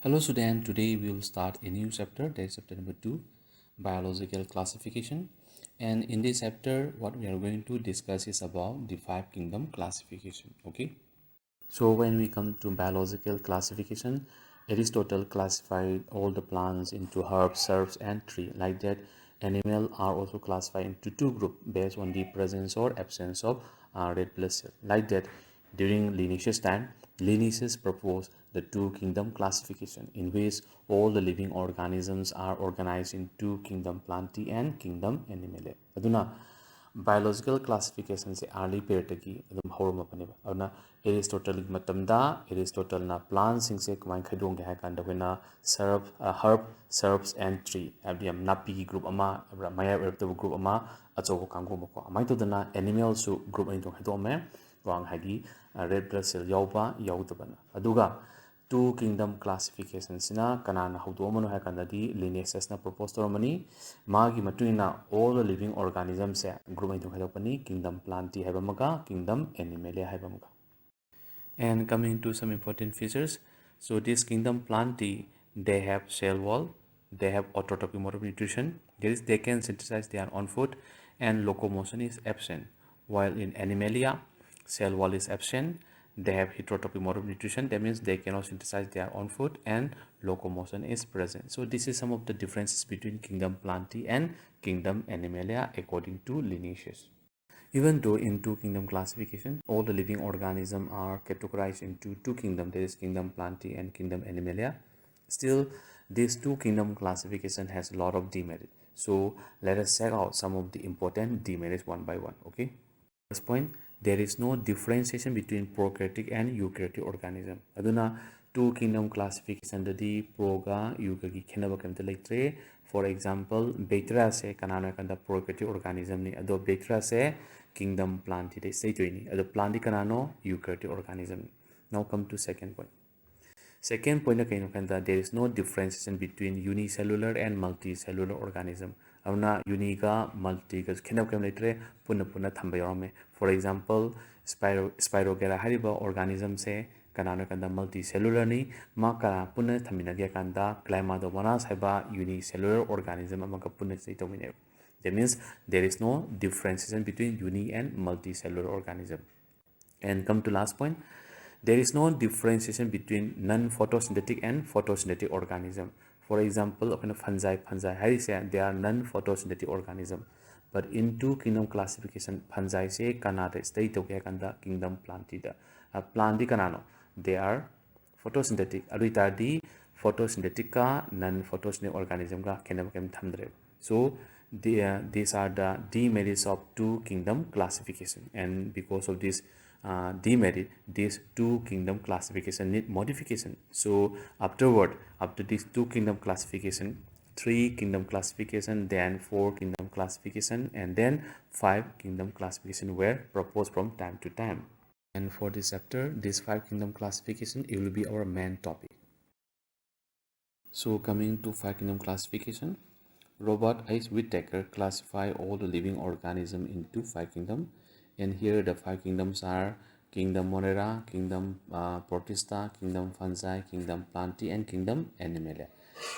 Hello student, today we will start a new chapter, that is chapter number 2, biological classification. And in this chapter, what we are going to discuss is about the five kingdom classification. Okay. So when we come to biological classification, Aristotle classified all the plants into herbs, shrubs, and tree. Like that, animals are also classified into two groups based on the presence or absence of red blood cell. Like that, during Linnaeus' time, Linnaeus proposed the two kingdom classification, in which all the living organisms are organized into kingdom Plantae and kingdom Animalia. Aduna biological classification se early period ki adum hormapaneba aduna Aristotle matamda Aristotle na plants sing se kamai khaidong ge hakan da wena herb shrubs and tree abdiam napi group ama abra maya ertable group ama acho kangu mako amai to dana animal su group ani dong hado me wang hagi red blood cell yauba yaudabana aduga two kingdom classification sina kanana haudomano hakandadi Linnaeus na propose tormani magi matuina all the living organisms se group into hadopani kingdom Plantae habamaga kingdom Animalia habamaga. And coming to some important features, so this kingdom Plantae, they have cell wall, they have autotrophic mode of nutrition, that is they can synthesize their own food, and locomotion is absent, while in Animalia cell wall is absent, they have heterotrophic mode of nutrition, that means they cannot synthesize their own food, and locomotion is present. So this is some of the differences between kingdom Plantae and kingdom Animalia according to Linnaeus. Even though in two kingdom classification, all the living organisms are categorized into two kingdoms, that is kingdom Plantae and kingdom Animalia, still this two kingdom classification has a lot of demerit. So let us check out some of the important demerits one by one. Okay. First point, there is no differentiation between prokaryotic and eukaryotic organism. Aduna two kingdom classification dadi proga eukaryotic khenaba kamta leitre. For example, bacteria se kanana kanda prokaryotic organism ni ado bacteria se kingdom Plantae de state ni ado Plantae kanano eukaryotic organism. Now come to second point. Second point kanda there is no differentiation between unicellular and multicellular organism. Avna uniga multiga khenab kam letre punna punna thamba yorome. For example, Spirogera hariba organism se kanana kanda multicellular ni ma kana punna thamina ge kanda Climadomonas haiba unicellular organism amaka punna sei tomine. That means there is no differentiation between uni and multicellular organism. And come to last point, there is no differentiation between non-photosynthetic and photosynthetic organism. For example, fungi, they are non-photosynthetic organism. But in two kingdom classification, fungi say kanada state of kingdom Plantae. Plantae kanano, they are photosynthetic. Aduita di photosynthetic ka non-photosynthetic organism ka kenabakem thamdre. So these are the demerits of two kingdom classification, and because of this demerit, these two kingdom classification need modification. So afterward, after this two kingdom classification, three kingdom classification, then four kingdom classification, and then five kingdom classification were proposed from time to time. And for this chapter, this five kingdom classification, it will be our main topic. So coming to five kingdom classification, Robert H. Whittaker classified all the living organisms into five kingdoms, and here the five kingdoms are kingdom Monera, kingdom Protista, kingdom Fungi, kingdom Plantae, and kingdom Animalia.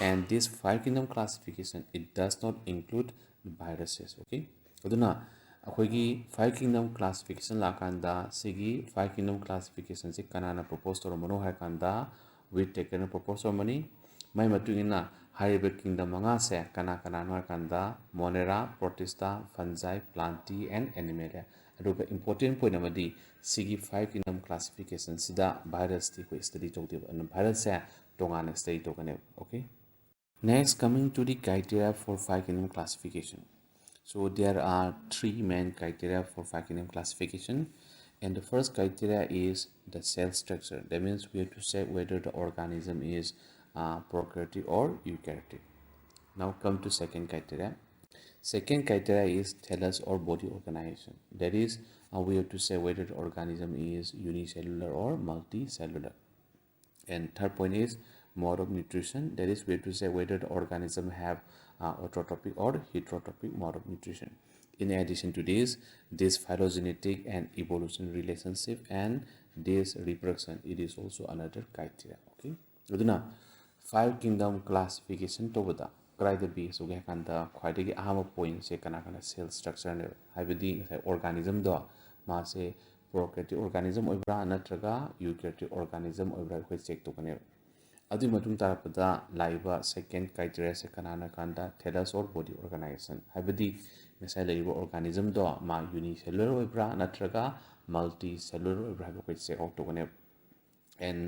And this five kingdom classification, it does not include viruses. Okay, aduna akhoi five kingdom classification lakanda sigi five kingdom classification se kanana propose toromano hakanda Whittaker na propose toromani mai matungina hariba kingdom manga se kana no kanda Monera, Protista, Fungi, Plantae, and Animalia. Aduga important point amadi sigi five kingdom classification sida virus ti ko study tawdeba and virus se tongana study tokane. Okay. Next, coming to the criteria for five kingdom classification. So there are three main criteria for five kingdom classification, and the first criteria is the cell structure. That means we have to say whether the organism is prokaryotic or eukaryotic. Now come to second criteria. Second criteria is thallus or body organization. That is, we have to say whether the organism is unicellular or multicellular. And third point is mode of nutrition. That is, we have to say whether the organism have autotrophic or heterotrophic mode of nutrition. In addition to this phylogenetic and evolution relationship and this reproduction, it is also another criteria. Okay. Aduna five kingdom classification tobada karaida bi so ge kanda khwaidagi ahama point se kana cell structure ne haibadi organism do ma se prokaryotic organism oibra natraga eukaryotic organism oibra khoi check to kane adu matung tarapada laiba second criteria se kana kanda thallus or body organization haibadi mesai laiba organism do ma unicellular oibra natraga multicellular oibra khoi check out to kane. And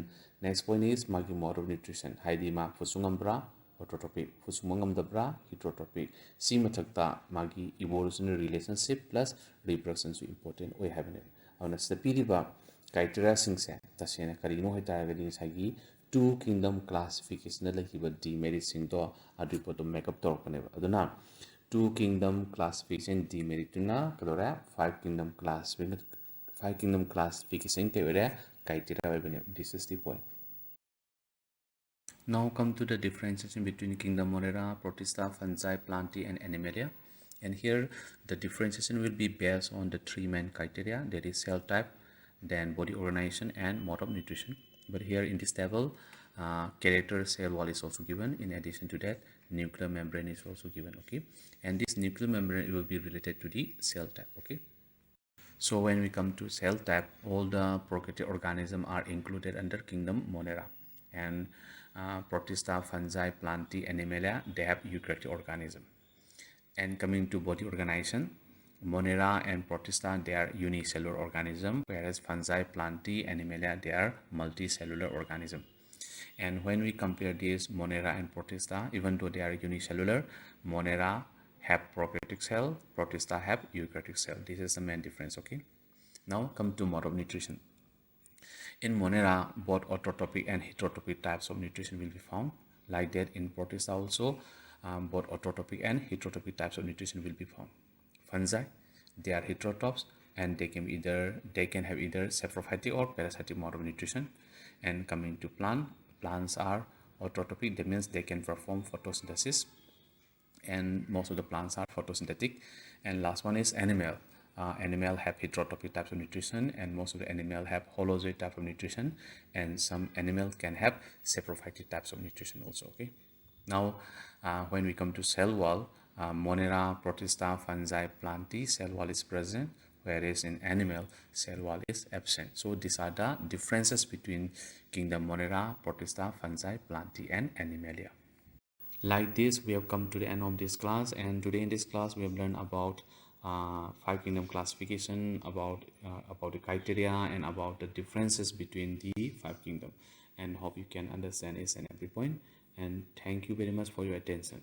next point is magi mode of nutrition haidi ma fusungambra autotrophic fusumangamdabra heterotrophic si mathakta magi evolutionary relationship plus reproduction so important oi habane avna stepiriba criteria singse tasena karino hoitaragadi sagi two kingdom classification la hiba demerit sing to adu poto makeup torpane aduna two kingdom classification demerit na kadora five kingdom classification te ore criteria. This is the point. Now come to the differentiation between kingdom Monera, Protista, fungi, plantae and Animalia. And here the differentiation will be based on the three main criteria, that is cell type, then body organization and mode of nutrition. But here in this table, character cell wall is also given. In addition to that, nuclear membrane is also given, okay? And this nuclear membrane will be related to the cell type, okay? So when we come to cell type, all the prokaryotic organisms are included under kingdom Monera. And Protista, fungi, plantae, Animalia, they have eukaryotic organism. And coming to body organization, Monera and Protista, they are unicellular organism, whereas fungi, plantae, Animalia, they are multicellular organism. And when we compare these Monera and Protista, even though they are unicellular, Monera have prokaryotic cell, Protista have eukaryotic cell. This is the main difference, okay? Now come to mode of nutrition. In Monera, both autotrophic and heterotrophic types of nutrition will be found. Like that in Protista also, both autotrophic and heterotrophic types of nutrition will be found. Fungi, they are heterotrophs and they can have either saprophytic or parasitic mode of nutrition. And coming to plants are autotrophic, that means they can perform photosynthesis, and most of the plants are photosynthetic. And last one is animal. Animal have heterotrophic types of nutrition, and most of the animal have holozoid type of nutrition, and some animal can have saprophytic types of nutrition also, okay? Now when we come to cell wall, Monera, Protista, fungi, plantae, cell wall is present, whereas in animal, cell wall is absent. So these are the differences between kingdom Monera, Protista, fungi, plantae and Animalia. Like this, we have come to the end of this class, and today in this class we have learned about five kingdom classification, about the criteria, and about the differences between the five kingdom, and hope you can understand each and every point. And thank you very much for your attention.